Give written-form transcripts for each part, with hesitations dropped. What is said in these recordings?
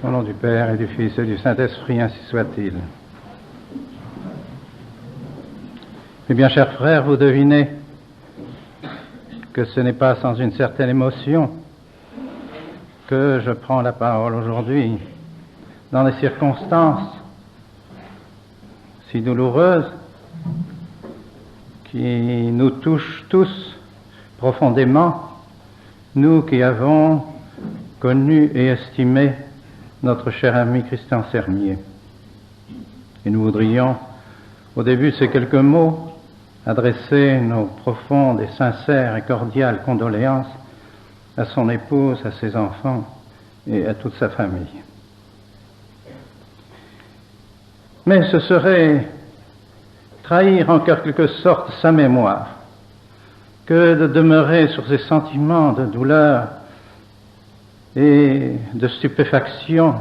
Au nom du Père et du Fils et du Saint-Esprit, ainsi soit-il. Eh bien, chers frères, vous devinez que ce n'est pas sans une certaine émotion que je prends la parole aujourd'hui, dans des circonstances si douloureuses qui nous touchent tous profondément, nous qui avons connu et estimé notre cher ami Christian Sermier. Et nous voudrions, au début de ces quelques mots, adresser nos profondes et sincères et cordiales condoléances à son épouse, à ses enfants et à toute sa famille. Mais ce serait trahir en quelque sorte sa mémoire que de demeurer sur ces sentiments de douleur et de stupéfaction,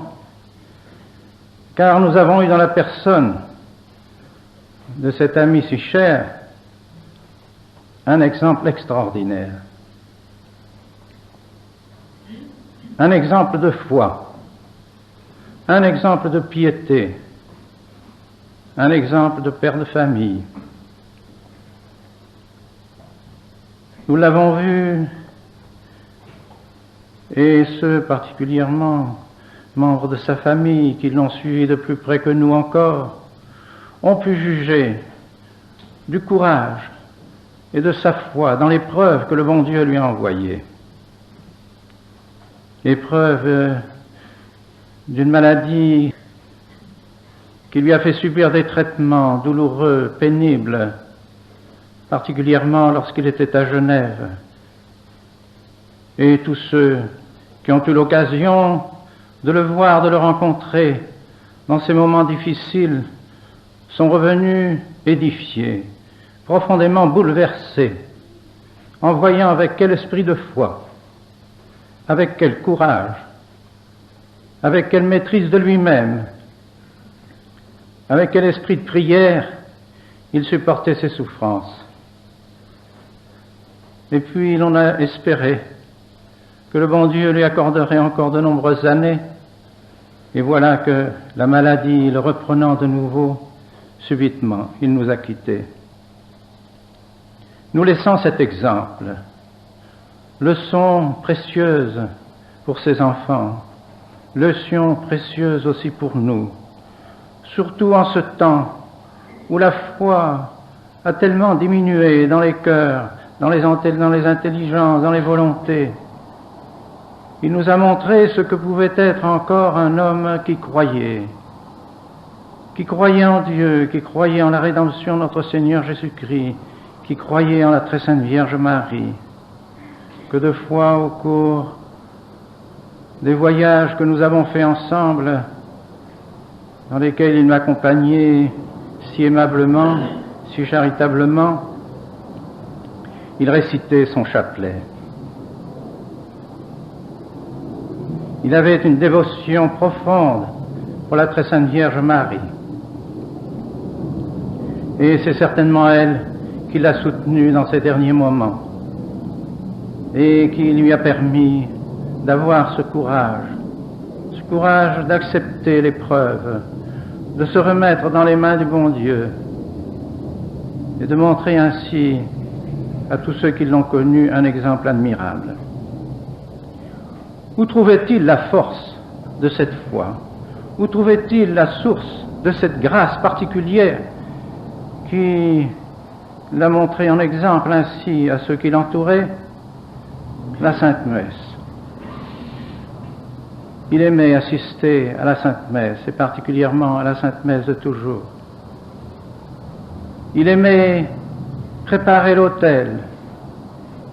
car nous avons eu dans la personne de cet ami si cher un exemple extraordinaire, un exemple de foi, un exemple de piété, un exemple de père de famille. Nous l'avons vu, et ceux particulièrement membres de sa famille qui l'ont suivi de plus près que nous encore, ont pu juger du courage et de sa foi dans l'épreuve que le bon Dieu lui a envoyée. Épreuve d'une maladie qui lui a fait subir des traitements douloureux, pénibles, particulièrement lorsqu'il était à Genève. Et tous ceux qui ont eu l'occasion de le voir, de le rencontrer dans ces moments difficiles, sont revenus édifiés, profondément bouleversés, en voyant avec quel esprit de foi, avec quel courage, avec quelle maîtrise de lui-même, avec quel esprit de prière il supportait ses souffrances. Et puis l'on a espéré que le bon Dieu lui accorderait encore de nombreuses années, et voilà que la maladie, le reprenant de nouveau, subitement, il nous a quittés. Nous laissons cet exemple, leçon précieuse pour ses enfants, leçon précieuse aussi pour nous, surtout en ce temps où la foi a tellement diminué dans les cœurs, dans les intelligences, dans les volontés. Il nous a montré ce que pouvait être encore un homme qui croyait en Dieu, qui croyait en la rédemption de notre Seigneur Jésus-Christ, qui croyait en la très sainte Vierge Marie, que de fois au cours des voyages que nous avons faits ensemble, dans lesquels il m'accompagnait si aimablement, si charitablement, il récitait son chapelet. Il avait une dévotion profonde pour la très sainte Vierge Marie. Et c'est certainement elle qui l'a soutenu dans ces derniers moments et qui lui a permis d'avoir ce courage d'accepter l'épreuve, de se remettre dans les mains du bon Dieu et de montrer ainsi à tous ceux qui l'ont connu un exemple admirable. Où trouvait-il la force de cette foi? Où trouvait-il la source de cette grâce particulière qui l'a montré en exemple ainsi à ceux qui l'entouraient? La Sainte Messe. Il aimait assister à la Sainte Messe, et particulièrement à la Sainte Messe de toujours. Il aimait préparer l'autel.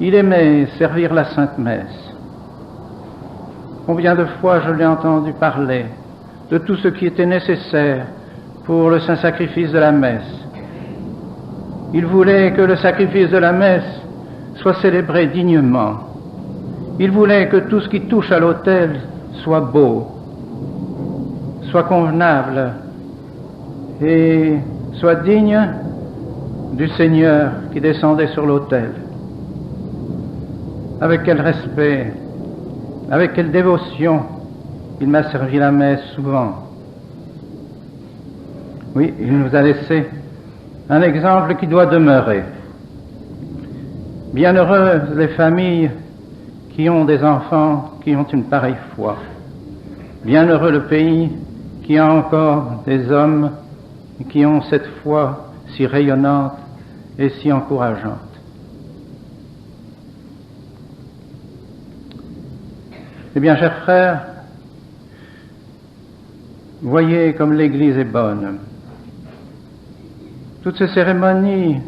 Il aimait servir la Sainte Messe. Combien de fois je l'ai entendu parler de tout ce qui était nécessaire pour le saint sacrifice de la messe. Il voulait que le sacrifice de la messe soit célébré dignement. Il voulait que tout ce qui touche à l'autel soit beau, soit convenable et soit digne du Seigneur qui descendait sur l'autel. Avec quel respect, avec quelle dévotion Il m'a servi la messe souvent. Oui, il nous a laissé un exemple qui doit demeurer. Bienheureuses les familles qui ont des enfants qui ont une pareille foi. Bienheureux le pays qui a encore des hommes qui ont cette foi si rayonnante et si encourageante. Eh bien, chers frères, voyez comme l'Église est bonne. Toutes ces cérémonies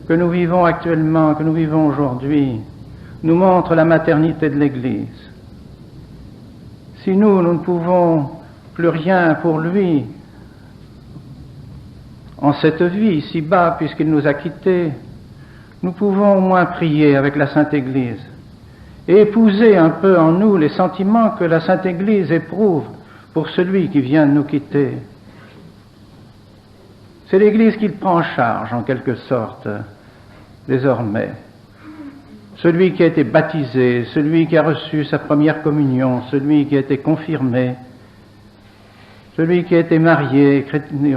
que nous vivons actuellement, que nous vivons aujourd'hui, nous montrent la maternité de l'Église. Si nous ne pouvons plus rien pour lui en cette vie ici-bas, puisqu'il nous a quittés, nous pouvons au moins prier avec la Sainte Église et épouser un peu en nous les sentiments que la Sainte Église éprouve pour celui qui vient de nous quitter. C'est l'Église qui le prend en charge, en quelque sorte, désormais. Celui qui a été baptisé, celui qui a reçu sa première communion, celui qui a été confirmé, celui qui a été marié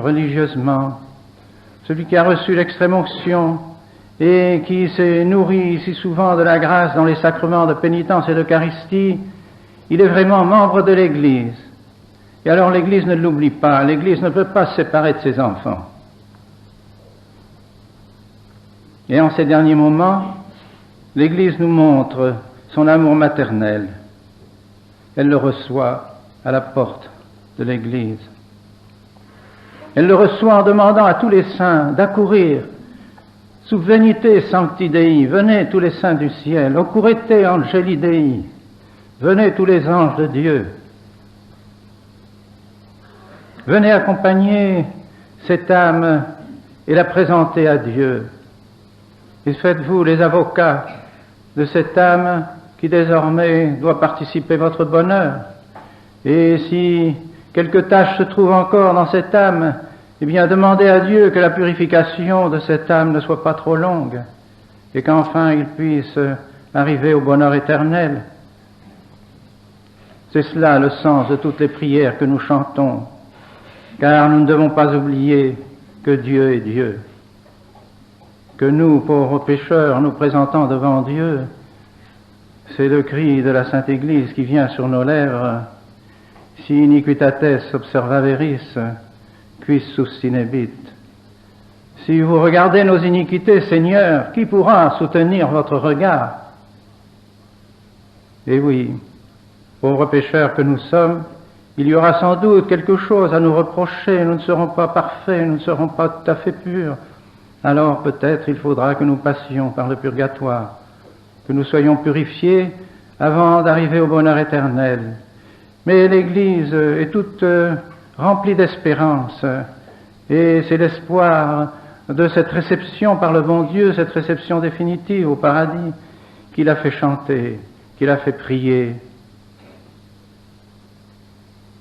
religieusement, celui qui a reçu l'extrême-onction et qui s'est nourri si souvent de la grâce dans les sacrements de pénitence et d'Eucharistie, il est vraiment membre de l'Église. Et alors l'Église ne l'oublie pas, l'Église ne peut pas se séparer de ses enfants. Et en ces derniers moments, l'Église nous montre son amour maternel. Elle le reçoit à la porte de l'Église. Elle le reçoit en demandant à tous les saints d'accourir. Sub venite sancti Dei, venez tous les saints du ciel, occurrete angeli Dei, venez tous les anges de Dieu. Venez accompagner cette âme et la présenter à Dieu. Et faites-vous les avocats de cette âme qui désormais doit participer à votre bonheur. Et si quelque tâche se trouve encore dans cette âme, eh bien demandez à Dieu que la purification de cette âme ne soit pas trop longue et qu'enfin il puisse arriver au bonheur éternel. C'est cela le sens de toutes les prières que nous chantons, car nous ne devons pas oublier que Dieu est Dieu. Que nous, pauvres pécheurs, nous présentons devant Dieu, c'est le cri de la Sainte Église qui vient sur nos lèvres. Si iniquitates observaveris, quis sustinebit. Si vous regardez nos iniquités, Seigneur, qui pourra soutenir votre regard? Et oui, pauvres pécheurs que nous sommes, il y aura sans doute quelque chose à nous reprocher, nous ne serons pas parfaits, nous ne serons pas tout à fait purs. Alors peut-être il faudra que nous passions par le purgatoire, que nous soyons purifiés avant d'arriver au bonheur éternel. Mais l'Église est toute remplie d'espérance, et c'est l'espoir de cette réception par le bon Dieu, cette réception définitive au paradis, qui l'a fait chanter, qui l'a fait prier.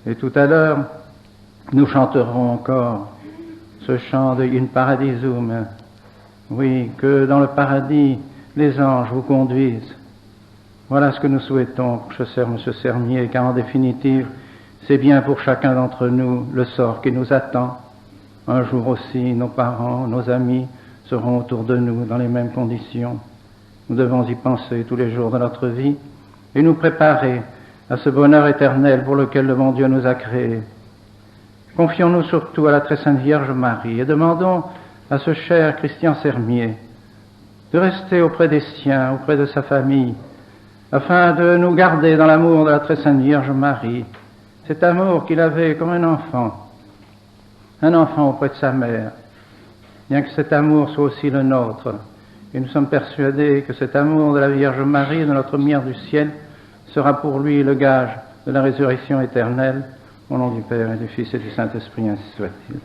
Et tout à l'heure, nous chanterons encore ce chant de In Paradisum. Oui, que dans le paradis, les anges vous conduisent. Voilà ce que nous souhaitons, cher M. Sermier, car en définitive, c'est bien pour chacun d'entre nous le sort qui nous attend. Un jour aussi, nos parents, nos amis seront autour de nous dans les mêmes conditions. Nous devons y penser tous les jours de notre vie et nous préparer à ce bonheur éternel pour lequel le bon Dieu nous a créés. Confions-nous surtout à la très sainte Vierge Marie et demandons à ce cher Christian Sermier de rester auprès des siens, auprès de sa famille, afin de nous garder dans l'amour de la très sainte Vierge Marie, cet amour qu'il avait comme un enfant auprès de sa mère, bien que cet amour soit aussi le nôtre. Et nous sommes persuadés que cet amour de la Vierge Marie, de notre mère du ciel, sera pour lui le gage de la résurrection éternelle. Au nom du Père et du Fils et du Saint-Esprit, ainsi soit-il.